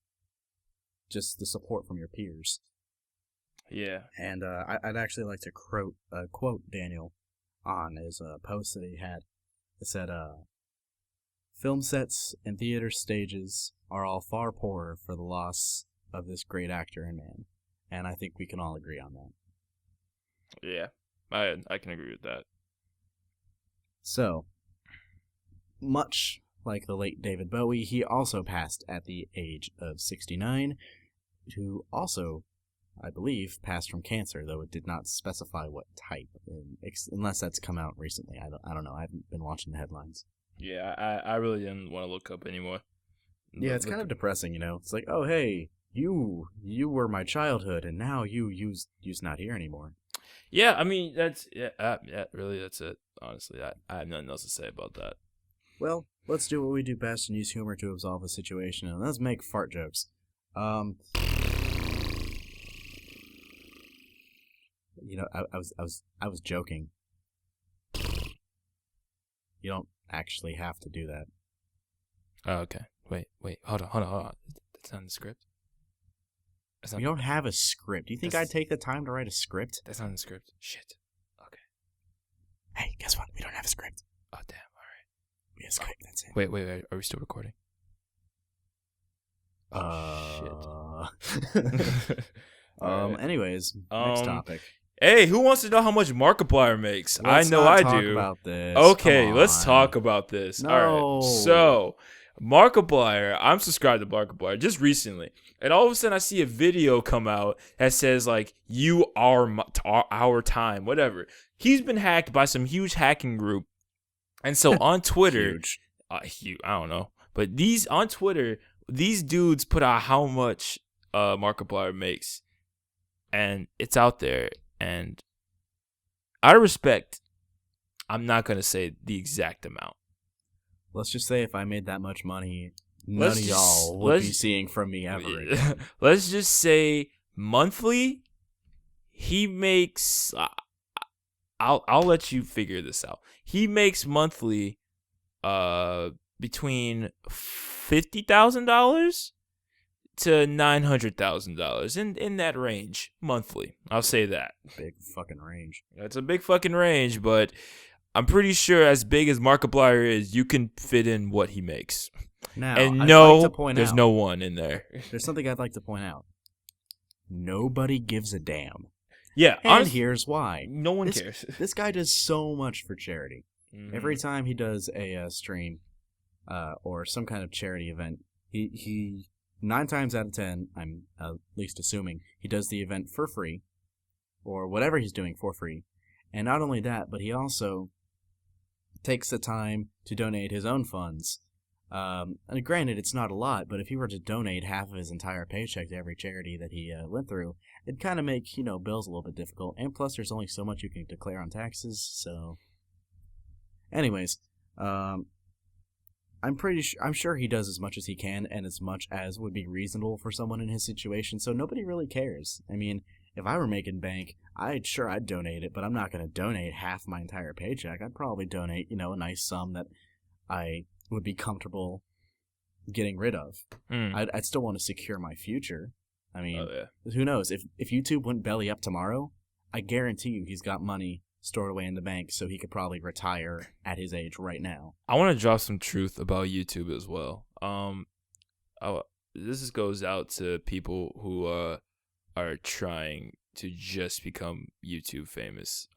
just the support from your peers. Yeah. And I'd actually like to quote Daniel on his post that he had. It said, film sets and theater stages are all far poorer for the loss of this great actor and man. And I think we can all agree on that. Yeah. I can agree with that. So, much like the late David Bowie, he also passed at the age of 69, who also, I believe, passed from cancer, though it did not specify what type, unless that's come out recently. I don't know. I haven't been watching the headlines. Yeah, I really didn't want to look up anymore. Yeah, it's kind of depressing, you know? It's like, oh, hey, you were my childhood, and now you's not here anymore. Yeah, I mean, really, that's it. Honestly, I have nothing else to say about that. Well, let's do what we do best and use humor to absolve a situation, and let's make fart jokes. You know, I was joking. You don't actually have to do that. Oh, okay. Wait, hold on. That's not in the script. We don't have a script. Do you think I'd take the time to write a script? That's not in the script. Shit. Okay. Hey, guess what? We don't have a script. Oh, damn. All right. We have a script. That's it. Wait. Are we still recording? Shit. Anyways, next topic. Hey, who wants to know how much Markiplier makes? Let's I know not I talk do. About this. Okay, let's talk about this. No. All right. So, Markiplier, I'm subscribed to Markiplier just recently, and all of a sudden I see a video come out that says like "You are our time," whatever. He's been hacked by some huge hacking group, and so on Twitter, I don't know, but on Twitter, these dudes put out how much Markiplier makes, and it's out there. And out of respect, I'm not gonna say the exact amount. Let's just say if I made that much money, none of y'all would be seeing from me ever again. Let's just say monthly, he makes. I'll let you figure this out. He makes monthly, between $50,000 to $900,000 in that range monthly. I'll say that. Big fucking range. That's a big fucking range, but I'm pretty sure as big as Markiplier is, you can fit in what he makes. Now, and there's no one in there. There's something I'd like to point out. Nobody gives a damn. Yeah, and here's why. No one cares. This guy does so much for charity. Mm-hmm. Every time he does a stream or some kind of charity event, he 9 times out of 10, I'm at least assuming, he does the event for free, or whatever he's doing for free. And not only that, but he also takes the time to donate his own funds. And granted, it's not a lot, but if he were to donate half of his entire paycheck to every charity that he went through, it'd kind of make, bills a little bit difficult. And plus, there's only so much you can declare on taxes, so... Anyways, I'm sure he does as much as he can and as much as would be reasonable for someone in his situation. So nobody really cares. I mean, if I were making bank, I'd donate it, but I'm not going to donate half my entire paycheck. I'd probably donate, a nice sum that I would be comfortable getting rid of. I'd still want to secure my future. I mean, who knows? If YouTube went belly up tomorrow, I guarantee you he's got money stored away in the bank, so he could probably retire at his age right now. I want to drop some truth about YouTube as well. This goes out to people who are trying to just become YouTube famous.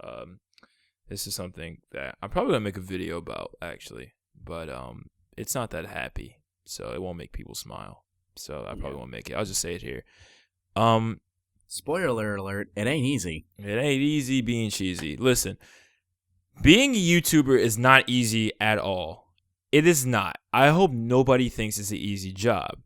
This is something that I'm probably gonna make a video about, actually, but it's not that happy, so it won't make people smile. So I probably won't make it. I'll just say it here. Spoiler alert, it ain't easy. It ain't easy being cheesy. Listen, being a YouTuber is not easy at all. It is not. I hope nobody thinks it's an easy job,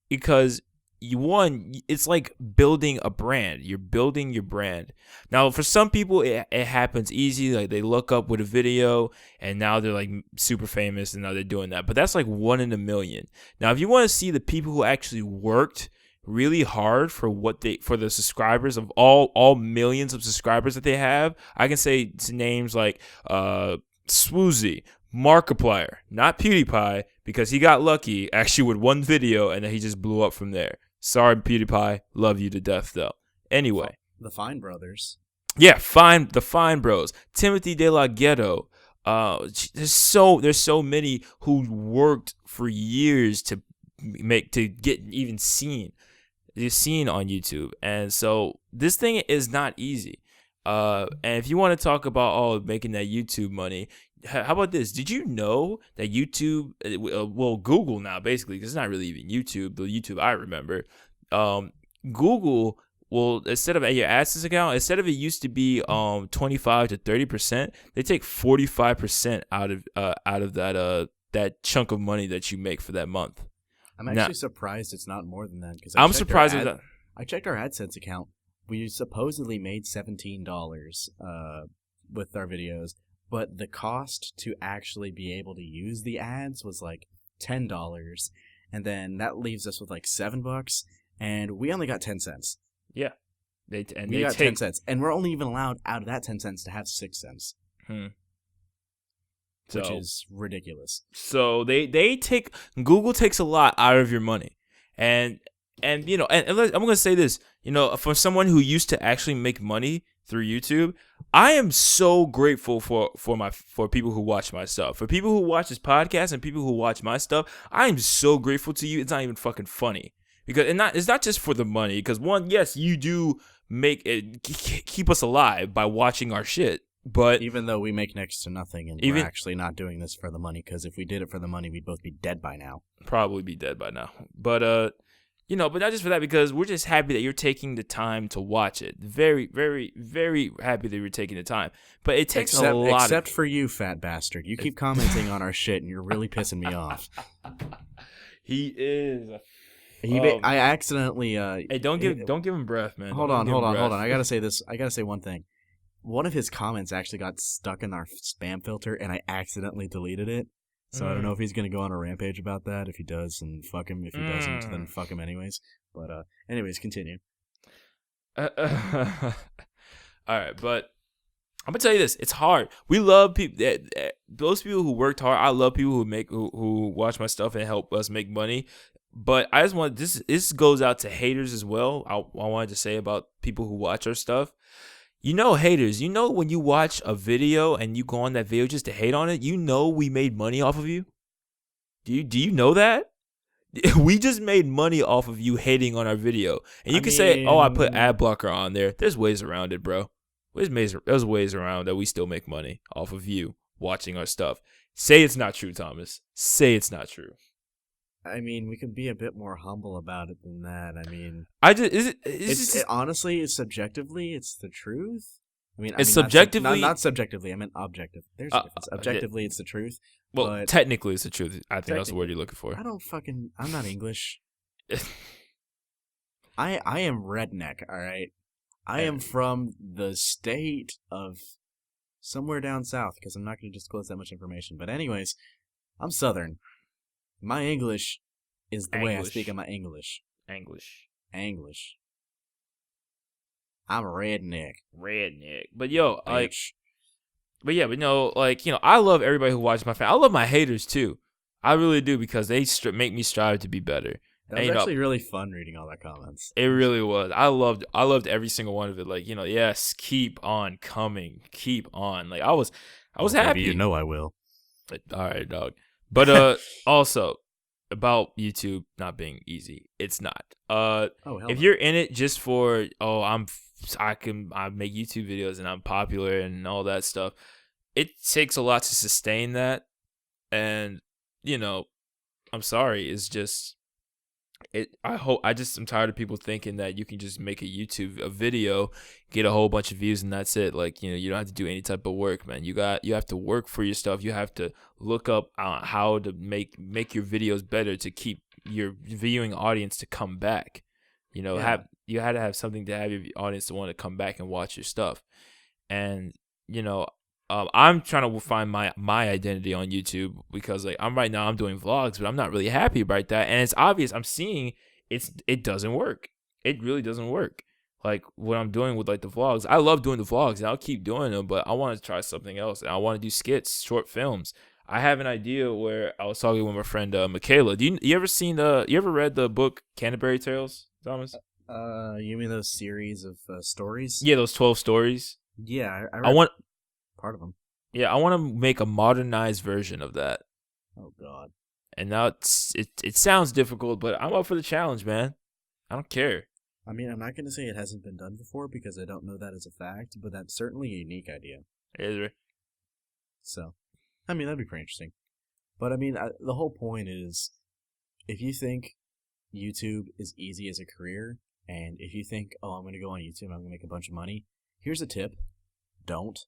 because it's like building a brand. You're building your brand. Now, for some people, it happens easy. Like, they look up with a video and now they're like super famous and now they're doing that. But that's like 1 in a million. Now, if you want to see the people who actually worked really hard for the subscribers of all millions of subscribers that they have, I can say names like Swoozy, Markiplier, not PewDiePie, because he got lucky actually with one video and then he just blew up from there. Sorry, PewDiePie, love you to death though. Anyway, the Fine Brothers. Yeah, the Fine Bros, Timothy De La Ghetto. There's so many who worked for years to get even seen on YouTube, and so this thing is not easy. And if you want to talk about making that YouTube money, how about this? Did you know that YouTube, Google now basically, because it's not really even YouTube, the YouTube I remember, Google will, instead of your AdSense account, instead of it used to be 25 to 30%, they take 45% out of that chunk of money that you make for that month. I'm actually surprised it's not more than that, because I'm surprised with that. I checked our AdSense account. We supposedly made $17 with our videos, but the cost to actually be able to use the ads was like $10, and then that leaves us with like $7, and we only got 10 cents. Yeah, we got 10 cents, and we're only even allowed out of that 10 cents to have 6 cents. Which is ridiculous. So Google takes a lot out of your money, and I'm gonna say this, for someone who used to actually make money through YouTube, I am so grateful for people who watch my stuff. For people who watch this podcast and people who watch my stuff, I am so grateful to you. It's not even fucking funny, because it's not just for the money. Because one, yes, you do make it keep us alive by watching our shit. But even though we make next to nothing, and we're actually not doing this for the money, because if we did it for the money, we'd both be dead by now. Probably be dead by now. But but not just for that, because we're just happy that you're taking the time to watch it. Very, very, very happy that you're taking the time. But it takes a lot. Except for you, fat bastard. You keep commenting on our shit, and you're really pissing me off. He is. I accidentally. Hey, don't give him breath, man. Hold on. I gotta say this. I gotta say one thing. One of his comments actually got stuck in our spam filter, and I accidentally deleted it. So I don't know if he's going to go on a rampage about that. If he does, then fuck him. If he doesn't, then fuck him anyways. But anyways, continue. All right, but I'm going to tell you this. It's hard. We love people. Those people who worked hard. I love people who watch my stuff and help us make money. But I just want, this goes out to haters as well. I wanted to say about people who watch our stuff. Haters, when you watch a video and you go on that video just to hate on it, we made money off of you? Do you know that? We just made money off of you hating on our video. And you can say, I put ad blocker on there. There's ways around it, bro. There's ways around that we still make money off of you watching our stuff. Say it's not true, Thomas. Say it's not true. I mean, we can be a bit more humble about it than that. I mean, honestly, subjectively, it's the truth. Subjectively, not subjectively. I meant objective. There's a difference. Objectively, it's the truth. Well, technically, it's the truth. I think that's the word you're looking for. I'm not English. I am redneck. All right. I am from the state of somewhere down south, because I'm not going to disclose that much information. But anyways, I'm Southern. My English is the way I Anglish. speak in my English. English. English. I'm a redneck. Redneck. But yo, like, Bitch. but yeah, but no, like, I love everybody who watches my fan. I love my haters too. I really do, because they make me strive to be better. That And, was actually really fun reading all that comments. it really was. I loved every single one of it. Like, yes, keep on coming, keep on. Like, I was happy. Baby, you know I will. Like, all right, dog. But also about YouTube not being easy, it's not. If you're in it just for I make YouTube videos and I'm popular and all that stuff, it takes a lot to sustain that. And I'm sorry, it's just. I'm tired of people thinking that you can just make a video, get a whole bunch of views, and that's it. Like, you don't have to do any type of work, man. You have to work for your stuff. You have to look up how to make your videos better to keep your viewing audience to come back. You had to have something to have your audience to want to come back and watch your stuff. And I'm trying to find my identity on YouTube, because like I'm doing vlogs, but I'm not really happy about that, and it's obvious. I'm seeing it doesn't work. It really doesn't work. Like what I'm doing with like the vlogs, I love doing the vlogs and I'll keep doing them, but I want to try something else. And I want to do skits, short films. I have an idea where I was talking with my friend Michaela. You ever read the book Canterbury Tales, Thomas? You mean those series of stories? Yeah, those 12 stories. Yeah, I want part of them. Yeah, I want to make a modernized version of that. Oh God! And now it sounds difficult, but I'm up for the challenge, man. I don't care. I mean, I'm not going to say it hasn't been done before, because I don't know that as a fact, but that's certainly a unique idea. Is it? So, I mean, that'd be pretty interesting. But I mean, the whole point is, if you think YouTube is easy as a career, and if you think, oh, I'm going to go on YouTube, I'm going to make a bunch of money, here's a tip: don't.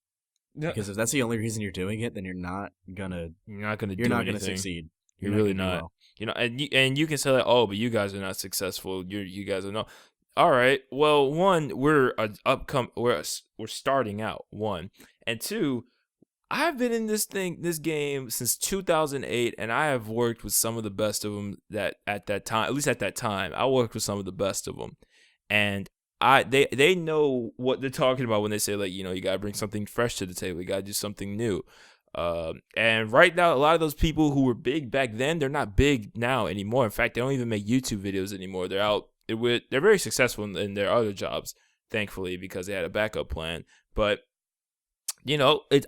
Because if that's the only reason you're doing it, then you're not gonna succeed. You're really not. Well. And you can say like, oh, but you guys are not successful. You guys are not. All right. Well, one, we're starting out. One, and two, I've been in this game since 2008, and I have worked with some of the best of them at least at that time, I worked with some of the best of them, and they know what they're talking about when they say like, you gotta bring something fresh to the table. You gotta do something new. And right now, a lot of those people who were big back then, they're not big now anymore. In fact, they don't even make YouTube videos anymore. They're very successful in their other jobs, thankfully, because they had a backup plan. But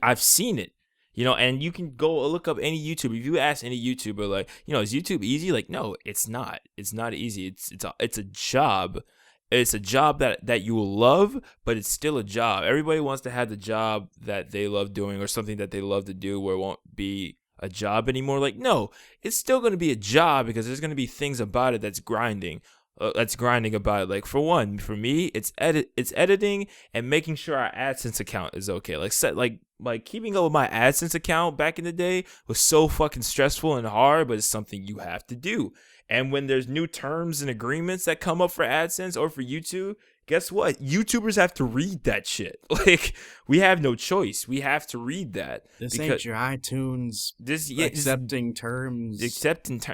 I've seen it. And you can go look up any YouTuber. If you ask any YouTuber, like, is YouTube easy? Like, no, it's not. It's not easy. It's a job. It's a job that you will love, but it's still a job. Everybody wants to have the job that they love doing, or something that they love to do where it won't be a job anymore. Like, no, it's still going to be a job, because there's going to be things about it that's grinding. About it. Like, for me, it's editing and making sure our AdSense account is okay. Like keeping up with my AdSense account back in the day was so fucking stressful and hard, but it's something you have to do. And when there's new terms and agreements that come up for AdSense or for YouTube, guess what? YouTubers have to read that shit. Like, we have no choice. We have to read that. This ain't your iTunes accepting terms.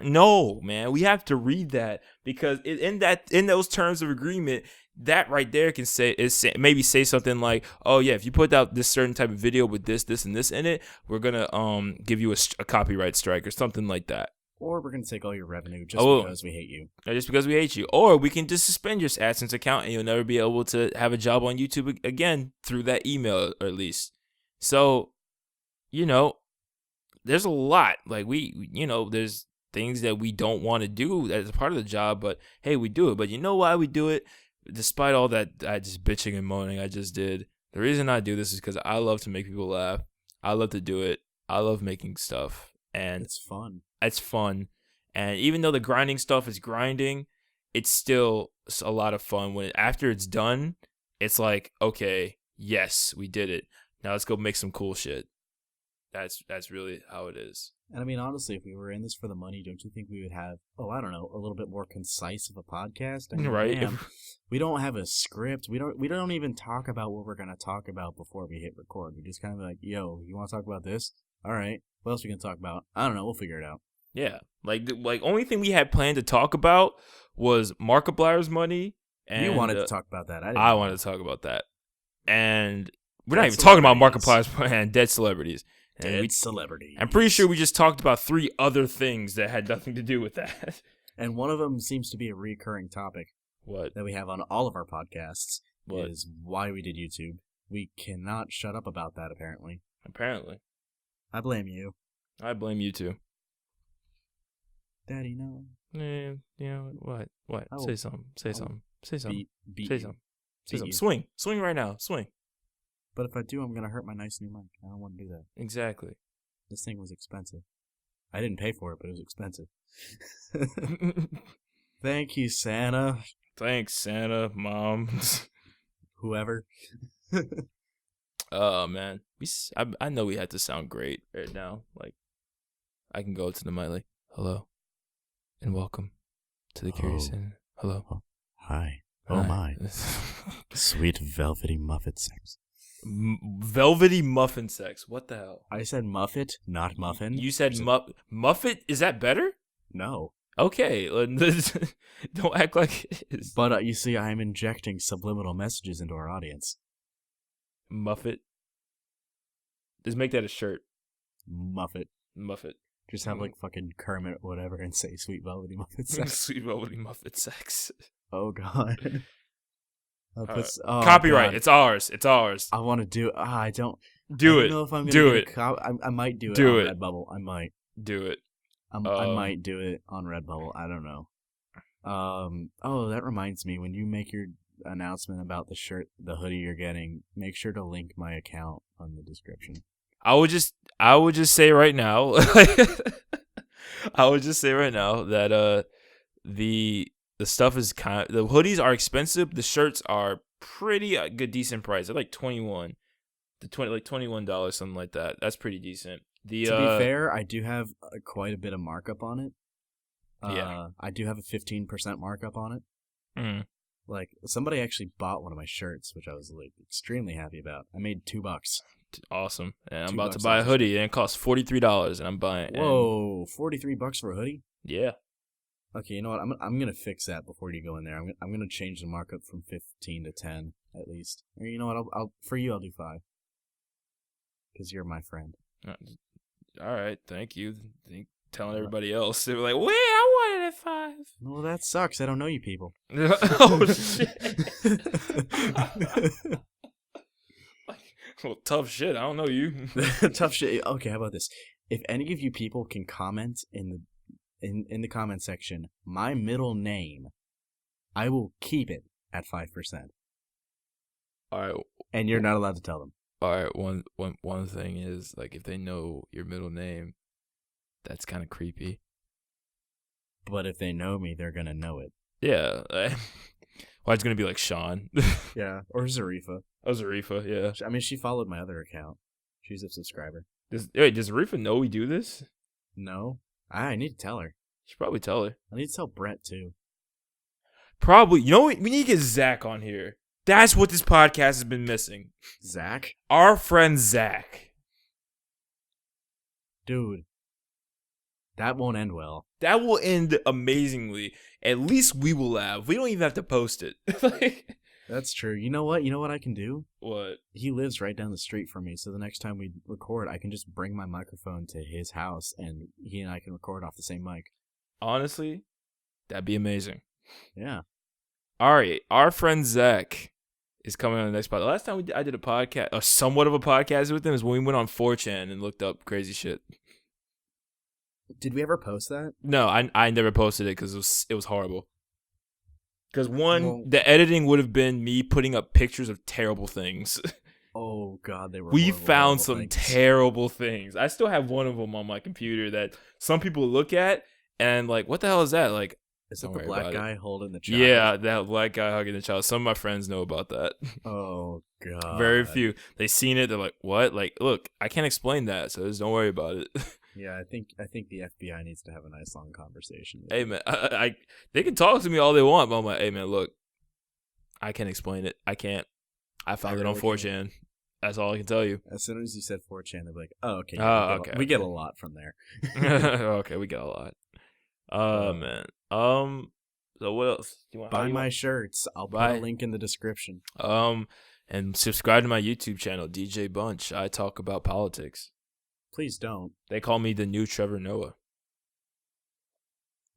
No, man. We have to read that, because in those terms of agreement, that right there can maybe say something like, oh yeah, if you put out this certain type of video with this, and this in it, we're gonna give you a copyright strike or something like that. Or we're going to take all your revenue because we hate you. Just because we hate you. Or we can just suspend your AdSense account, and you'll never be able to have a job on YouTube again through that email, or at least. So, there's a lot. Like, there's things that we don't want to do as a part of the job, but hey, we do it. But you know why we do it? Despite all that just bitching and moaning I just did, the reason I do this is because I love to make people laugh. I love to do it. I love making stuff. And it's fun. It's fun. And even though the grinding stuff is grinding, it's still a lot of fun. After it's done, it's like, okay, yes, we did it. Now let's go make some cool shit. That's really how it is. And I mean, honestly, if we were in this for the money, don't you think we would have, a little bit more concise of a podcast? I mean, right. Man, we don't have a script. We don't even talk about what we're going to talk about before we hit record. We just kind of like, yo, you want to talk about this? All right. What else we can talk about? I don't know. We'll figure it out. Yeah, like only thing we had planned to talk about was Markiplier's money, and You wanted to talk about that. I wanted to talk about that, and we're not Dead even talking about celebrities. Markiplier's and dead celebrities. And Dead celebrities. I'm pretty sure we just talked about 3 other things that had nothing to do with that. And one of them seems to be a recurring topic What? that we have on all of our podcasts. What? Is why we did YouTube. We cannot shut up about that, apparently. Apparently. I blame you. I blame you too. Daddy, no. You know what? What? Say something. Say something. Say something. Beat Say you. something. Say Beat something. you. Swing. Swing right now. Swing. But if I do, I'm going to hurt my nice new mic. I don't want to do that. Exactly. This thing was expensive. I didn't pay for it, but it was expensive. Thank you, Santa. Thanks, Santa, Mom. Whoever. Oh man, I know we had to sound great right now. Like, I can go to the mic like, "Hello, and welcome to the Curious Santa." Hello. Hi. Hi. Oh my. Sweet velvety muffet sex. Velvety muffin sex. What the hell? I said muffet, not muffin. You said muffet. Is that better? No. Okay, don't act like it is. But you see, I'm injecting subliminal messages into our audience. Muffet. Just make that a shirt. Muffet. Muffet. Just have like fucking Kermit or whatever and say sweet velvety muffet sex. Sweet velvety muffet sex. Oh god. Copyright. God. It's ours. It's ours. I want to do it. I don't Do it. know if I'm gonna do get it. I might do it Do on it. Redbubble. I might. Do it. I might do it on Redbubble. I don't know. Oh, that reminds me. When you make your announcement about the shirt, the hoodie you're getting, make sure to link my account on the description. I would just say right now. I would just say right now that the stuff is the hoodies are expensive. The shirts are pretty good, decent price. They're like $21, something like that. That's pretty decent. To be fair, I do have quite a bit of markup on it. Yeah, I do have a 15% markup on it. Mm. Like, somebody actually bought one of my shirts, which I was like extremely happy about. I made $2. Awesome. And I'm $2 about to buy a hoodie, and it costs $43, and I'm buying. Whoa, $43 for a hoodie? Yeah. Okay, you know what? I'm gonna fix that before you go in there. I'm gonna change the markup from 15 to 10 at least. Or you know what? I'll for you I'll do 5. Because you're my friend. All right, thank you. Telling everybody else, they were like, "Wait, I wanted it 5." Well, that sucks. I don't know you people. Oh shit. Well, tough shit. I don't know you. Tough shit. Okay, how about this? If any of you people can comment in the comment section, my middle name, I will keep it at 5%. All right. And you're not allowed to tell them. All right. One thing is, like, if they know your middle name, that's kind of creepy. But if they know me, they're gonna know it. Yeah. Well, it's gonna be like Sean. Yeah, or Zarifa. Oh, Zarifa. Yeah. I mean, she followed my other account. She's a subscriber. Does Zarifa know we do this? No, I need to tell her. Should probably tell her. I need to tell Brett too. Probably. You know what? We need to get Zach on here. That's what this podcast has been missing. Zach? Our friend Zach. Dude. That won't end well. That will end amazingly. At least we will laugh. We don't even have to post it. That's true. You know what? You know what I can do? What? He lives right down the street from me, so the next time we record, I can just bring my microphone to his house, and he and I can record off the same mic. Honestly, that'd be amazing. Yeah. All right. Our friend Zach is coming on the next podcast. The last time I did a podcast, somewhat of a podcast with him, is when we went on 4chan and looked up crazy shit. Did we ever post that? No, I never posted it because it was horrible. Because the editing would have been me putting up pictures of terrible things. Oh God, they were. We horrible, found horrible some things. terrible things. I still have one of them on my computer that some people look at and like, what the hell is that? Like, Is it don't the worry black about guy holding the child? Yeah, that black guy hugging the child. Some of my friends know about that. Oh God. Very few. They seen it. They're like, what? Like, look, I can't explain that, so just don't worry about it. Yeah, I think the FBI needs to have a nice long conversation. Hey man, I they can talk to me all they want, but I'm like, hey man, look, I can't explain it. I can't. I found it on really 4chan. That's all I can tell you. As soon as you said 4chan, they're like, "Oh, okay, Okay. we get a lot from there." Okay, we got a lot. Man. So what else? Buy my shirts. I'll put a link in the description. And subscribe to my YouTube channel, DJ Bunch. I talk about politics. Please don't. They call me the new Trevor Noah.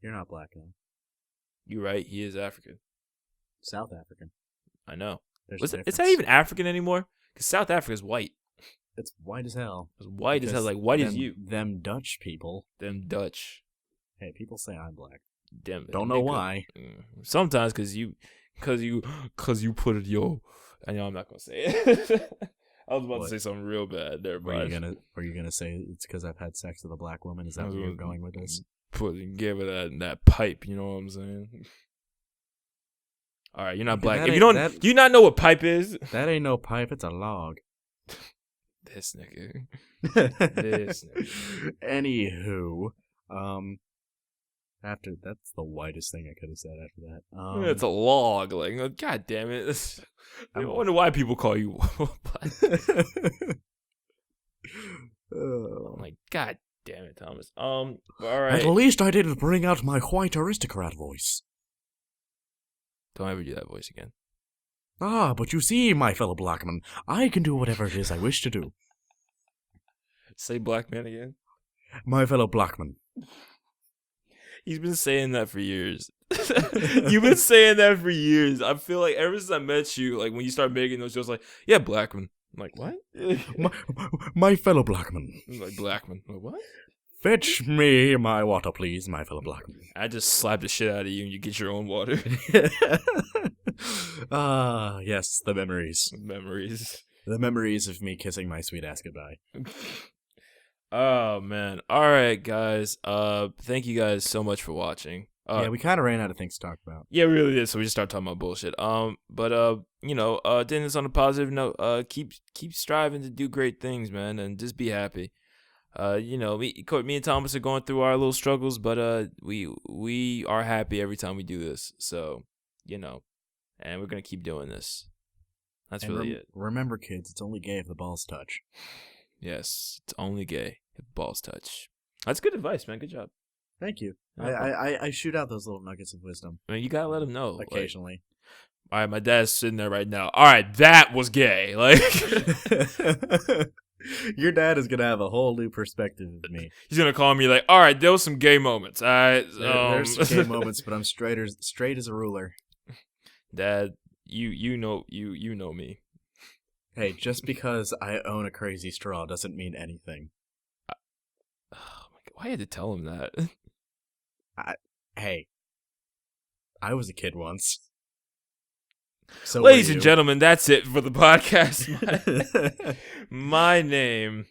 You're not black enough. You're right. He is African. South African. I know. Is that even African anymore? Because South Africa is white. It's white as hell. It's white as hell. Like white as you. Them Dutch people. Them Dutch. Hey, people say I'm black. Damn. Don't know why. Sometimes because you put it I know I'm not gonna say it. I was about to say something real bad there, but were you gonna say it's because I've had sex with a black woman? Is that where you're going with this? Give it that pipe. You know what I'm saying? All right, you're not black. If do you not know what pipe is? That ain't no pipe. It's a log. This nigga. Anywho, that's the whitest thing I could have said after that. It's a log. Like, god damn it. I wonder why people call you black. I'm like, god damn it, Thomas. All right. At least I didn't bring out my white aristocrat voice. Don't ever do that voice again. Ah, but you see, my fellow blackman, I can do whatever it is I wish to do. Say black man again. My fellow blackman. He's been saying that for years. You've been saying that for years. I feel like ever since I met you, like when you start making those shows, like, yeah, Blackman. I'm like, what? my fellow blackman. I'm like, Blackman. Like, what? Fetch me my water, please, my fellow blackman. I just slap the shit out of you and you get your own water. Ah, yes, the memories. The memories of me kissing my sweet ass goodbye. Oh, man. All right, guys. Thank you guys so much for watching. Yeah, we kind of ran out of things to talk about. Yeah, we really did. So we just started talking about bullshit. Doing this on a positive note. Keep striving to do great things, man, and just be happy. Me and Thomas are going through our little struggles, but we are happy every time we do this. So, and we're gonna keep doing this. That's really it. Remember, kids, it's only gay if the balls touch. Yes, it's only gay if balls touch. That's good advice, man. Good job. Thank you. I shoot out those little nuggets of wisdom. I mean, you gotta let them know occasionally. All right, my dad's sitting there right now. All right, that was gay. Like, your dad is gonna have a whole new perspective of me. He's gonna call me like, all right, there was some gay moments. All right, there's some gay moments, but I'm straight as a ruler. Dad, you know me. Hey, just because I own a crazy straw doesn't mean anything. Oh my God, why had to tell him that? Hey, I was a kid once. So ladies and gentlemen, that's it for the podcast. My name.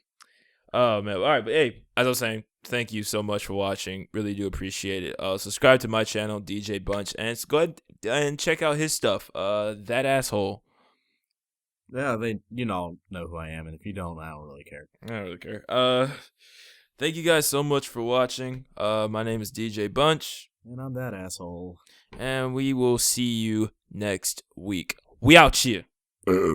Oh man! All right, but hey, as I was saying, thank you so much for watching. Really do appreciate it. Subscribe to my channel, DJ Bunch, and go ahead and check out his stuff. That asshole. Yeah, you all know who I am, and if you don't, I don't really care. I don't really care. Thank you guys so much for watching. My name is DJ Bunch. And I'm that asshole. And we will see you next week. We out here.